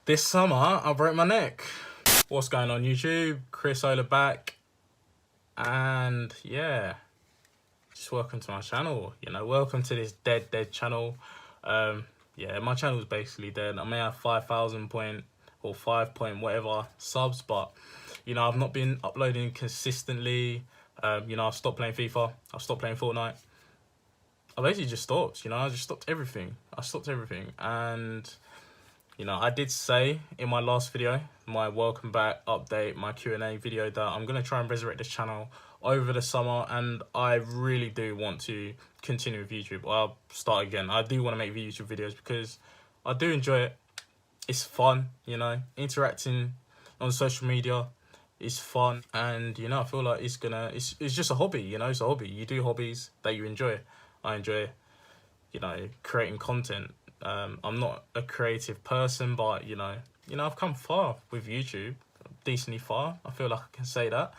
This summer, I broke my neck. What's going on YouTube? Chris Ola back. And yeah, just welcome to my channel. Welcome to this dead channel. Yeah, my channel is basically dead. I may have 5,000 point or 5 point whatever subs, but I've not been uploading consistently. I've stopped playing FIFA. I've stopped playing Fortnite. I basically just stopped. I just stopped everything. And I did say in my last video, my welcome back update, my Q&A video, that I'm going to try and resurrect this channel over the summer, and I really do want to continue with YouTube. I'll start again. I do want to make YouTube videos because I do enjoy it. It's fun, interacting on social media is fun, and I feel like it's just a hobby, it's a hobby. You do hobbies that you enjoy. I enjoy, creating content. I'm not a creative person, but I've come far with YouTube, decently far. I feel like I can say that.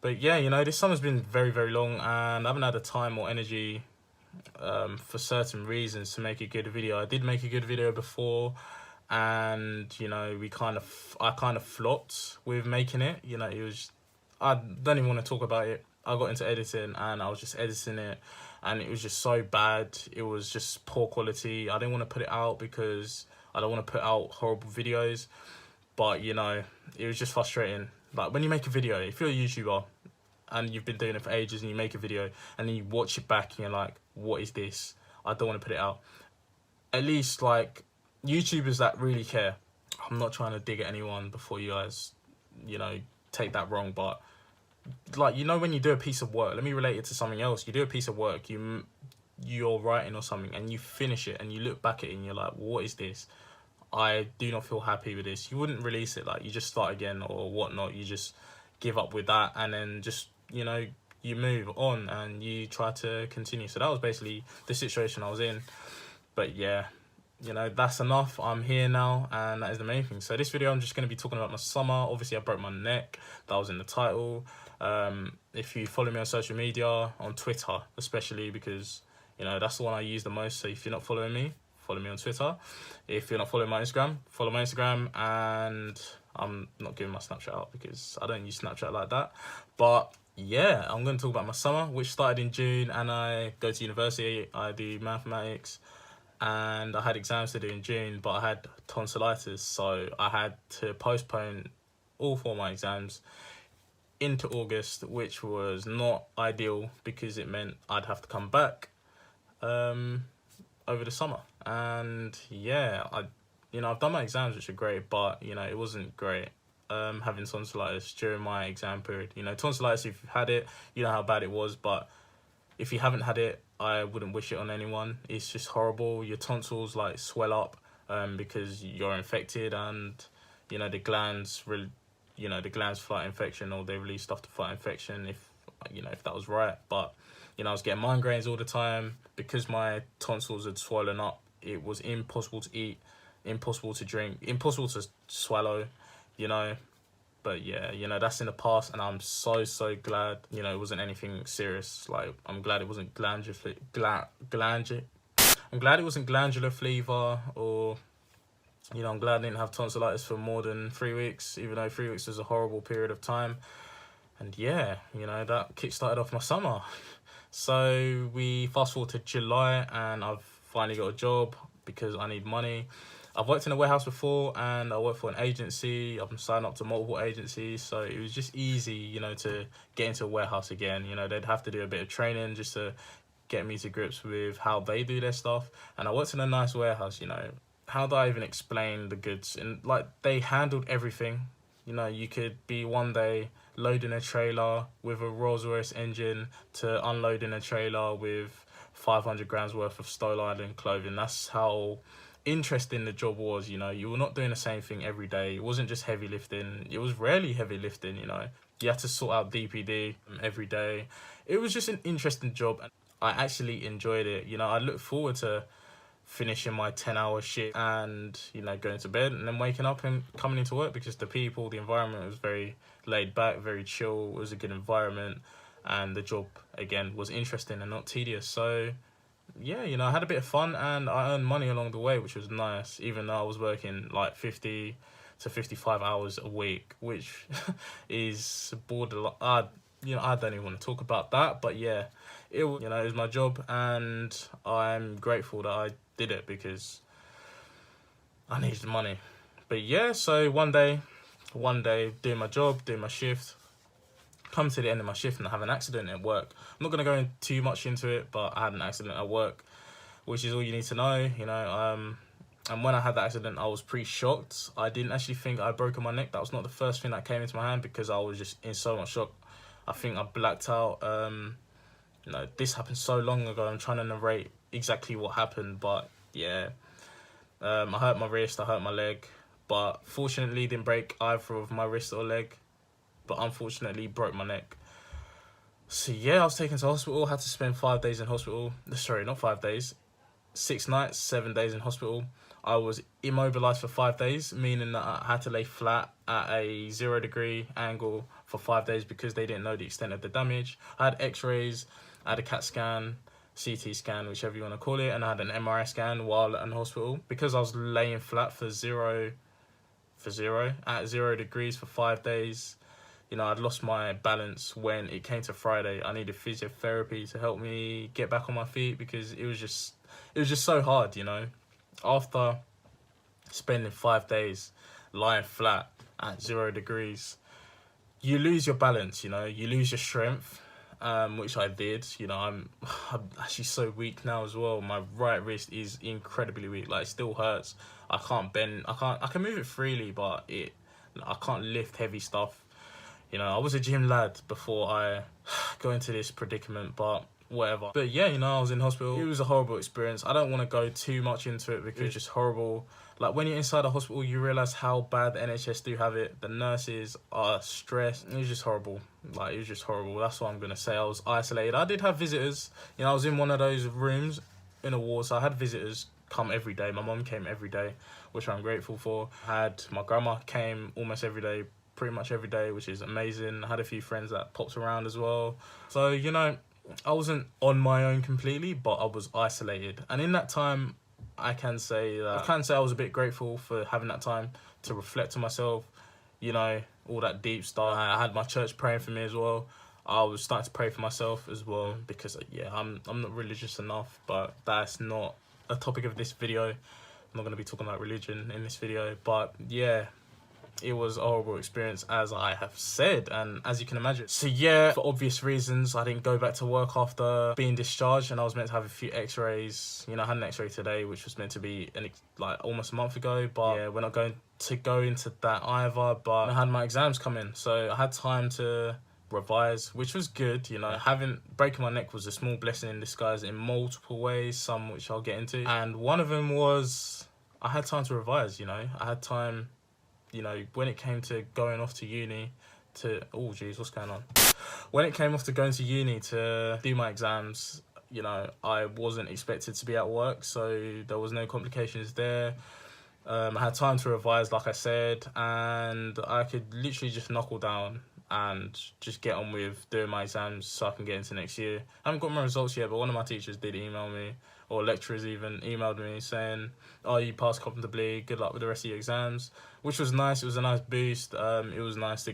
But yeah, this summer's been very long, and I haven't had the time or energy for certain reasons to make a good video. I did make a good video before, and I kind of flopped with making it. I don't even want to talk about it. I got into editing and I was just editing it, and it was just so bad. It was just poor quality. I didn't want to put it out because I don't want to put out horrible videos, but it was just frustrating. Like, when you make a video, if you're a YouTuber and you've been doing it for ages and you make a video and then you watch it back and you're like, what is this? I don't want to put it out. At least, like, YouTubers that really care, I'm not trying to dig at anyone before you guys take that wrong, but like, when you do a piece of work, let me relate it to something else. You do a piece of work, you're writing or something, and you finish it and you look back at it and you're like, what is this? I do not feel happy with this. You wouldn't release it. Like, you just start again or whatnot. You just give up with that, and then just you move on and you try to continue. So that was basically the situation I was in. But yeah, that's enough. I'm here now, and that is the main thing. So this video, I'm just going to be talking about my summer. Obviously, I broke my neck. That was in the title. If you follow me on social media, on Twitter especially, because that's the one I use the most. So if you're not following me, follow me on Twitter. If you're not following my Instagram, follow my Instagram. And I'm not giving my Snapchat out because I don't use Snapchat like that. But yeah, I'm going to talk about my summer, which started in June, and I go to university. I do mathematics, and I had exams to do in June, but I had tonsillitis, so I had to postpone all 4 of my exams into August, which was not ideal because it meant I'd have to come back over the summer. And yeah, I've done my exams, which are great, but it wasn't great having tonsillitis during my exam period. Tonsillitis, if you've had it, you know how bad it was, but if you haven't had it, I wouldn't wish it on anyone. It's just horrible. Your tonsils like swell up because you're infected, and the glands the glands fight infection, or they release stuff to fight infection, if that was right. But I was getting migraines all the time because my tonsils had swollen up. It was impossible to eat, impossible to drink, impossible to swallow, But yeah, that's in the past, and I'm so glad it wasn't anything serious. Like, I'm glad it wasn't I'm glad it wasn't glandular fever, or I'm glad I didn't have tonsillitis for more than 3 weeks, even though 3 weeks was a horrible period of time. And yeah, that kick-started off my summer. So we fast forward to July, and I've finally got a job because I need money. I've worked in a warehouse before, and I work for an agency. I've been signed up to multiple agencies, so it was just easy, to get into a warehouse again. They'd have to do a bit of training just to get me to grips with how they do their stuff. And I worked in a nice warehouse, How do I even explain the goods? And like, they handled everything. You could be one day loading a trailer with a Rolls-Royce engine to unloading a trailer with 500 grams worth of Stole Island clothing. That's how interesting the job was. You were not doing the same thing every day. It wasn't just heavy lifting. It was rarely heavy lifting. You had to sort out DPD every day. It was just an interesting job, and I actually enjoyed it. I look forward to finishing my 10-hour shift and going to bed, and then waking up and coming into work, because the people, the environment was very laid back, very chill. It was a good environment, and the job again was interesting and not tedious. So yeah, you know, I had a bit of fun and I earned money along the way, which was nice, even though I was working like 50 to 55 hours a week, which is borderline. You know, I don't even want to talk about that, but yeah, it was my job, and I'm grateful that I did it because I needed the money. But yeah, so one day, doing my job, doing my shift, come to the end of my shift and I have an accident at work. I'm not gonna go in too much into it, but I had an accident at work, which is all you need to know, you know. And when I had that accident, I was pretty shocked. I didn't actually think I'd broken my neck. That was not the first thing that came into my hand because I was just in so much shock. I think I blacked out. You know, this happened so long ago. I'm trying to narrate exactly what happened, but yeah. I hurt my wrist, I hurt my leg, but fortunately didn't break either of my wrist or leg, but unfortunately broke my neck. So yeah, I was taken to hospital, had to spend 5 days in hospital. Sorry, not 5 days. 6 nights, 7 days in hospital. I was immobilized for 5 days, meaning that I had to lay flat at a 0-degree angle for 5 days because they didn't know the extent of the damage. I had x-rays, I had a CAT scan, CT scan, whichever you want to call it, and I had an MRI scan while in hospital. Because I was laying flat at 0 degrees for 5 days, you know, I'd lost my balance when it came to Friday. I needed physiotherapy to help me get back on my feet because it was just so hard, you know. After spending 5 days lying flat at 0 degrees, you lose your balance, you know, you lose your strength, which I did. You know, I'm actually so weak now as well. My right wrist is incredibly weak. Like, it still hurts. I can't bend. I can move it freely, but I can't lift heavy stuff. You know, I was a gym lad before I go into this predicament, but whatever. But yeah, you know, I was in hospital. It was a horrible experience. I don't want to go too much into it because it's just horrible. Like, when you're inside a hospital, you realise how bad the NHS do have it. The nurses are stressed. It was just horrible. Like, it was just horrible. That's what I'm going to say. I was isolated. I did have visitors. You know, I was in one of those rooms in a ward, so I had visitors come every day. My mum came every day, which I'm grateful for. I had my grandma came almost every day, pretty much every day, which is amazing. I had a few friends that popped around as well. So, you know, I wasn't on my own completely, but I was isolated. And in that time, I can say I was a bit grateful for having that time to reflect on myself, you know, all that deep stuff. I had my church praying for me as well. I was starting to pray for myself as well because, yeah, I'm not religious enough, but that's not a topic of this video. I'm not going to be talking about religion in this video, but yeah, it was a horrible experience, as I have said, and as you can imagine. So yeah, for obvious reasons, I didn't go back to work after being discharged, and I was meant to have a few x-rays. You know, I had an x-ray today, which was meant to be like almost a month ago, but yeah, we're not going to go into that either. But I had my exams come in, so I had time to revise, which was good. You know, breaking my neck was a small blessing in disguise in multiple ways, some which I'll get into, and one of them was I had time to revise. You know, I had time. You know, when it came to going off to uni oh geez, what's going on? When it came off to going to uni to do my exams, you know, I wasn't expected to be at work, so there was no complications there. I had time to revise, like I said, and I could literally just knuckle down and just get on with doing my exams so I can get into next year. I haven't got my results yet, but one of my teachers did email me, or lecturers even emailed me saying, oh, you passed comfortably, good luck with the rest of your exams, which was nice. It was a nice boost. It was nice to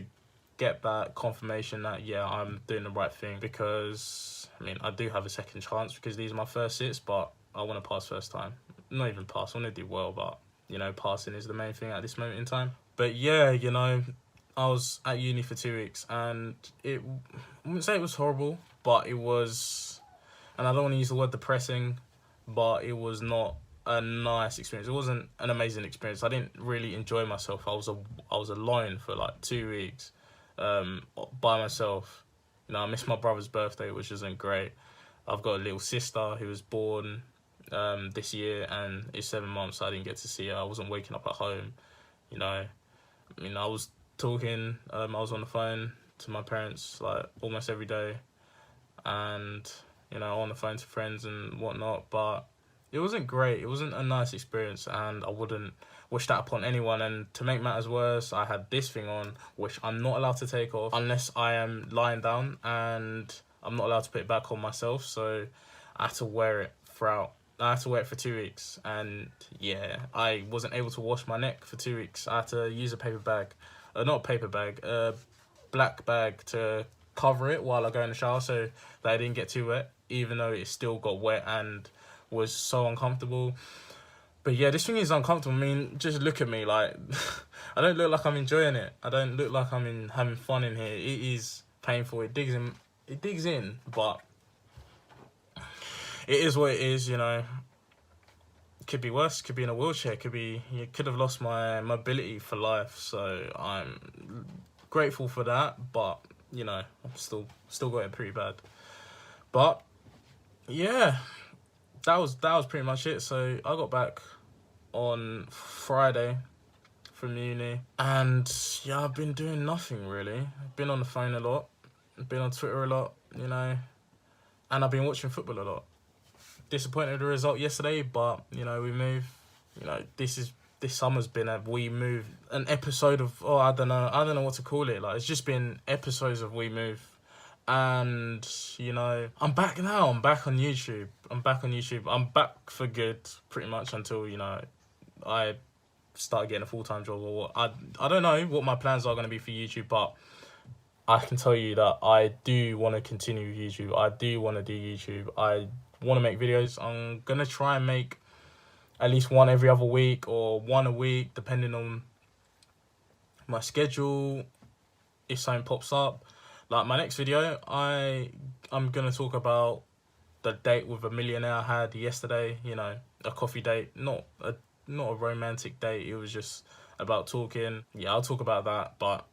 get that confirmation that, yeah, I'm doing the right thing, because, I mean, I do have a second chance because these are my first sits, but I want to pass first time. Not even pass, I want to do well, but, you know, passing is the main thing at this moment in time. But yeah, you know, I was at uni for 2 weeks, and I wouldn't say it was horrible, but it was, and I don't want to use the word depressing, but it was not a nice experience. It wasn't an amazing experience. I didn't really enjoy myself. I was alone for like 2 weeks, by myself. You know, I missed my brother's birthday, which isn't great. I've got a little sister who was born this year, and it's 7 months, so I didn't get to see her. I wasn't waking up at home, you know. I mean, I was talking, I was on the phone to my parents like almost every day, and, you know, on the phone to friends and whatnot, but it wasn't great. It wasn't a nice experience, and I wouldn't wish that upon anyone. And to make matters worse, I had this thing on, which I'm not allowed to take off unless I am lying down, and I'm not allowed to put it back on myself, so I had to wear it throughout. I had to wait for 2 weeks, and yeah, I wasn't able to wash my neck for 2 weeks. I had to use a paper bag, not a paper bag, a black bag to cover it while I go in the shower so that I didn't get too wet, even though it still got wet and was so uncomfortable. But yeah, this thing is uncomfortable. I mean, just look at me, like, I don't look like I'm enjoying it. I don't look like I'm having fun in here. It is painful. It digs in, but it is what it is, you know. It could be worse. Could be in a wheelchair. You could have lost my mobility for life. So I'm grateful for that, but you know, I'm still got it pretty bad. But yeah, that was pretty much it. So I got back on Friday from uni, and yeah, I've been doing nothing really. I've been on the phone a lot, I've been on Twitter a lot, you know, and I've been watching football a lot. Disappointed with the result yesterday, but you know, we move. You know, this summer's been an episode of, oh, I don't know what to call it. Like, it's just been episodes of We Move. And you know, I'm back now. I'm back on YouTube. I'm back for good, pretty much, until, you know, I start getting a full-time job or what. I don't know what my plans are going to be for YouTube, but I can tell you that I do want to continue YouTube. I do want to do YouTube. I want to make videos. I'm going to try and make at least one every other week or one a week, depending on my schedule, if something pops up. Like my next video, I'm going to talk about the date with a millionaire I had yesterday, you know, a coffee date, not a romantic date. It was just about talking. Yeah, I'll talk about that, but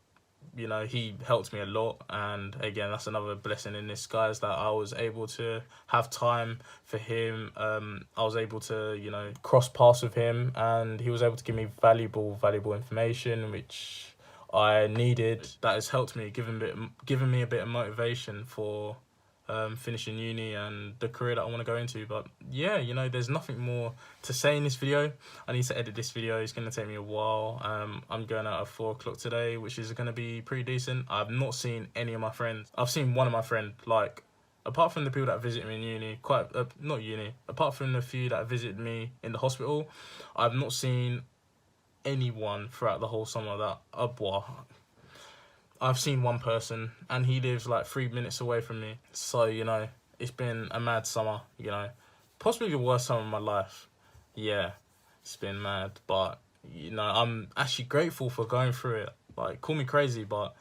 you know, he helped me a lot, and again, that's another blessing in disguise, that I was able to have time for him. I was able to, you know, cross paths with him, and he was able to give me valuable information which I needed. That has helped me, given me a bit of motivation for finishing uni and the career that I want to go into. But yeah, you know, there's nothing more to say in this video. I need to edit this video. It's going to take me a while. I'm going out at 4 o'clock today, which is going to be pretty decent. I've not seen any of my friends. I've seen one of my friends, like, apart from the people that visit me in uni, apart from the few that visited me in the hospital, I've not seen anyone throughout the whole summer that I've seen one person, and he lives like 3 minutes away from me. So, you know, it's been a mad summer, you know. Possibly the worst summer of my life. Yeah, it's been mad. But, you know, I'm actually grateful for going through it. Like, call me crazy, but,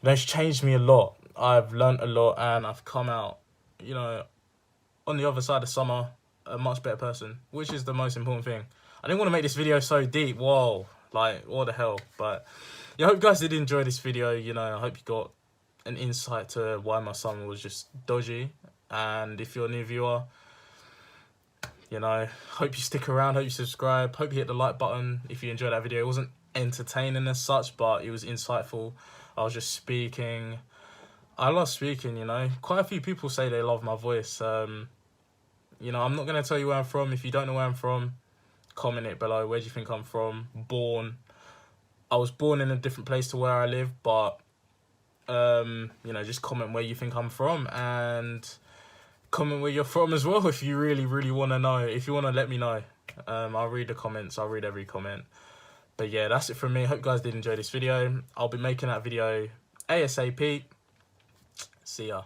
you know, it's changed me a lot. I've learned a lot, and I've come out, you know, on the other side of summer, a much better person, which is the most important thing. I didn't want to make this video so deep. Whoa, like, what the hell? But yeah, I hope you guys did enjoy this video. You know, I hope you got an insight to why my summer was just dodgy. And if you're a new viewer, you know, hope you stick around, hope you subscribe, hope you hit the like button if you enjoyed that video. It wasn't entertaining as such, but it was insightful. I was just speaking. I love speaking, you know. Quite a few people say they love my voice. You know, I'm not going to tell you where I'm from. If you don't know where I'm from, comment it below. Where do you think I'm from? I was born in a different place to where I live, but, you know, just comment where you think I'm from, and comment where you're from as well if you really, really want to know. If you want to let me know, I'll read the comments. I'll read every comment. But yeah, that's it from me. Hope you guys did enjoy this video. I'll be making that video ASAP. See ya.